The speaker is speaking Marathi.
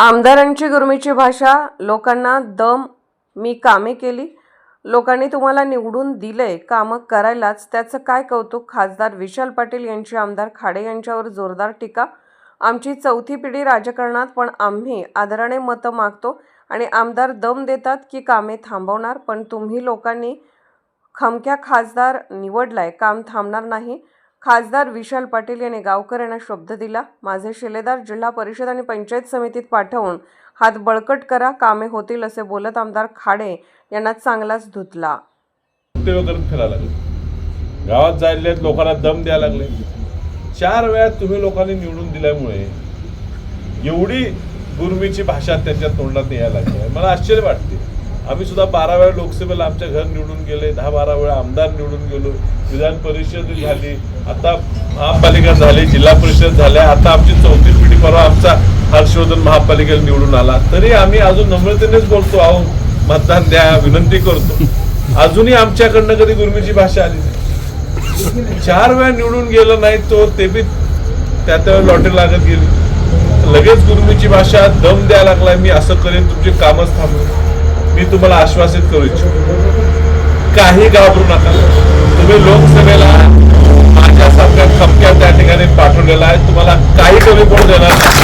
आमदारांची गुरमीची भाषा, लोकांना दम, मी कामे केली, लोकांनी तुम्हाला निवडून दिले कामं करायलाच, त्याचं काय कौतुक. खासदार विशाल पाटील यांची आमदार खाडे यांच्यावर जोरदार टीका. आमची चौथी पिढी राजकारणात, पण आम्ही आदराने मतं मागतो आणि आमदार दम देतात की कामे थांबवणार, पण तुम्ही लोकांनी खमक्या खासदार निवडलाय, काम थांबणार नाही. खासदार विशाल पाटील यांनी गावकऱ्यांना शब्द दिला. माझे शिलेदार जिल्हा परिषद आणि पंचायत समितीत पाठवून हात बळकट करा, कामे होतील असे बोलत आमदार खाडे यांना चांगलाच धुतला. फिरायला लागले, गावात जायले, लोकांना दम द्यायला लागले. 4 वेळा तुम्ही लोकांनी निवडून दिल्यामुळे एवढी गुरमीची भाषा त्यांच्या तोंडात यायला लागली. मला आश्चर्य वाटते. आम्ही सुद्धा 12 वेळा लोकसभेला आमच्या घर निवडून गेले, 10-12 वेळा आमदार निवडून गेलो, विधान परिषद झाली, आता महापालिका झाली, जिल्हा परिषद झाल्या, आता आमची 4थी पिढी. परवा आमचा हर्षवर्धन महापालिकेला निवडून आला, तरी आम्ही अजून नम्रतेनेच बोलतो, अहो मतदान द्या, विनंती करतो. अजूनही आमच्याकडनं कधी गुरमीची भाषा आली नाही. 4 वेळा निवडून गेलं नाही तो, ते बी त्या लॉटरी लागत गेली. लगेच गुरमीची भाषा, दम द्यायला लागलाय, मी असं करेन, तुमची कामच थांबवून. मी तुम्हाला आश्वासित करू इच्छितो, काही घाबरू नका. तुम्ही लोकसभेला माझ्यासारख्या खमक्या त्या ठिकाणी पाठवलेला आहे, तुम्हाला काही कमी पडू देणार.